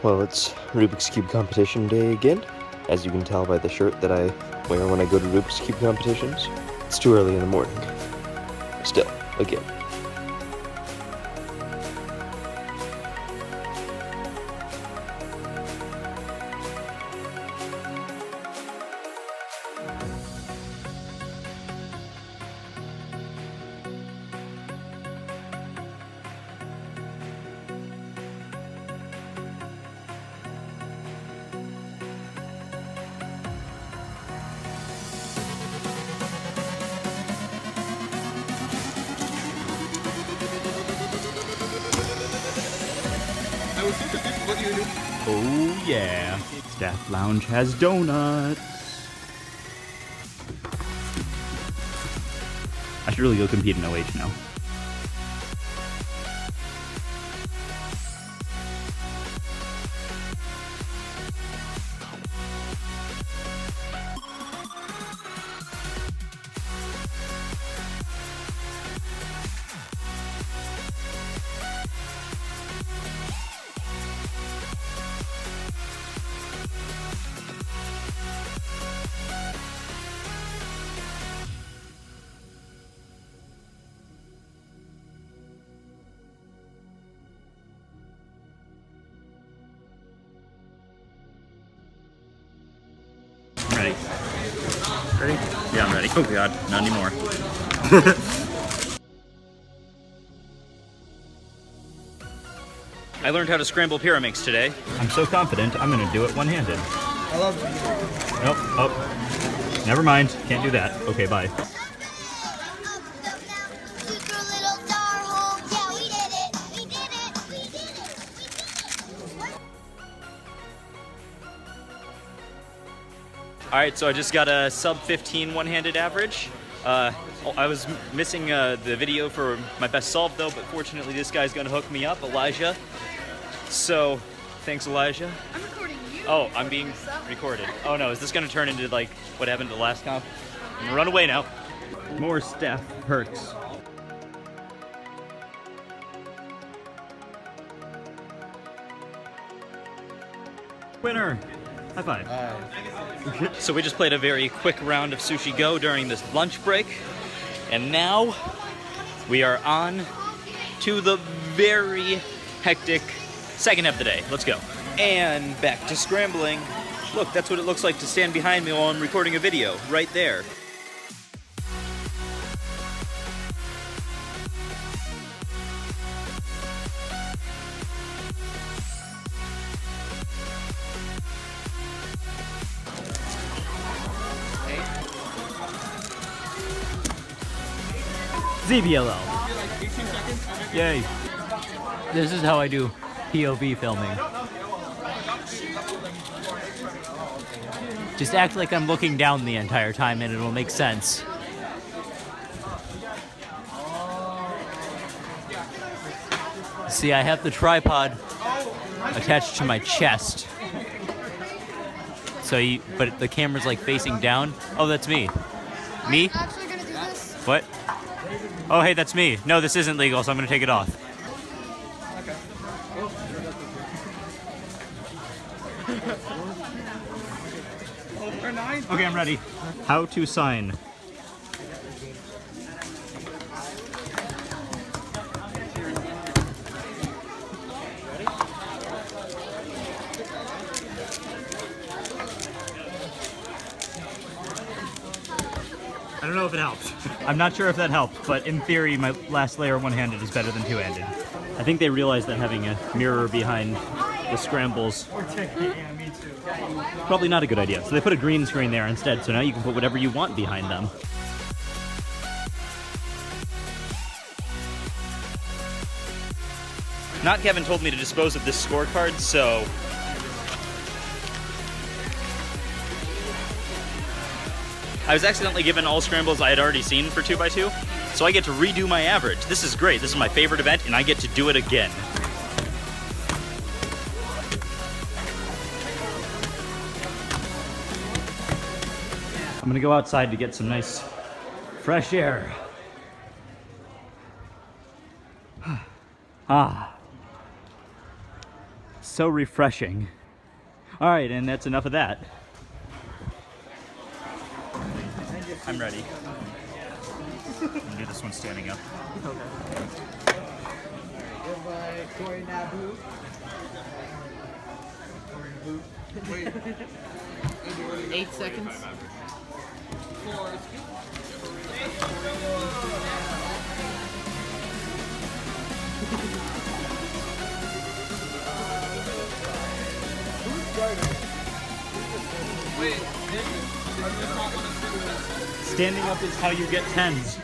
Well, it's Rubik's Cube competition day again, as you can tell by the shirt that I wear when I go to Rubik's Cube competitions. It's too early in the morning. Still, again. Oh yeah, Staff Lounge has donuts. I should really go compete in OH now. Ready? Ready? Yeah, I'm ready. Oh god, not anymore. I learned how to scramble Pyraminx today. I'm so confident, I'm gonna do it one-handed. I love it. Nope, oh. Never mind, can't do that. Okay, bye. Alright, so I just got a sub 15 one-handed average. I was missing the video for my best solve though, but fortunately this guy's gonna hook me up, Elijah. So, thanks Elijah. I'm recording you. Oh, I'm being recorded. Oh no, is this gonna turn into like what happened to the last comp? I'm gonna run away now. More staff perks. Winner! High five. So we just played a very quick round of Sushi Go during this lunch break. And now we are on to the very hectic second half of the day. Let's go. And back to scrambling. Look, that's what it looks like to stand behind me while I'm recording a video, right there. ZBLL. Yay. This is how I do POV filming. Just act like I'm looking down the entire time and it'll make sense. See, I have the tripod attached to my chest. So but the camera's like facing down. Oh, that's me. Me? I'm actually gonna do this. What? Oh, hey, that's me. No, this isn't legal, so I'm gonna take it off. Okay, I'm ready. How to sign. I don't know if it helped. I'm not sure if that helped, but in theory, my last layer one-handed is better than two-handed. I think they realized that having a mirror behind the scrambles probably not a good idea. So they put a green screen there instead, so now you can put whatever you want behind them. NotKevin told me to dispose of this scorecard, so I was accidentally given all scrambles I had already seen for 2x2, so I get to redo my average. This is great. This is my favorite event, and I get to do it again. I'm gonna go outside to get some nice fresh air. so refreshing. All right, and that's enough of that. I'm ready. I'm gonna do this one standing up. Okay. Goodbye, Corey Nambu. Wait. 8 seconds. Standing up is how you get tens.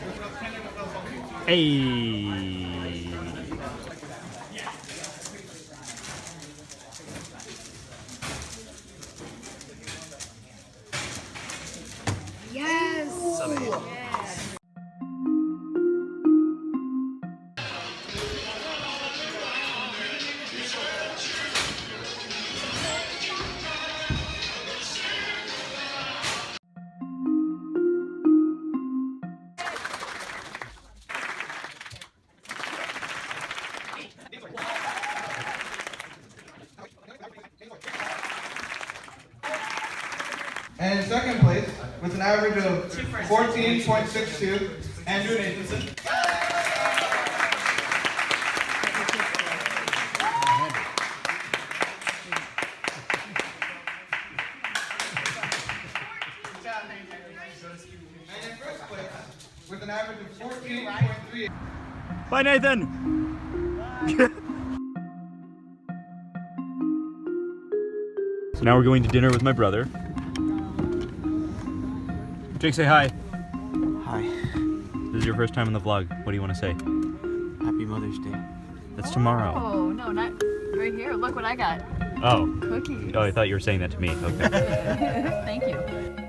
Hey. And in second place, with an average of 14.62, Andrew Nathanson. And in first place, with an average of 14.38. Bye, Nathan. So now we're going to dinner with my brother. Jake, say hi. Hi. This is your first time in the vlog. What do you want to say? Happy Mother's Day. That's tomorrow. Oh, no, not right here. Look what I got. Oh. Cookies. Oh, I thought you were saying that to me. Okay. Thank you.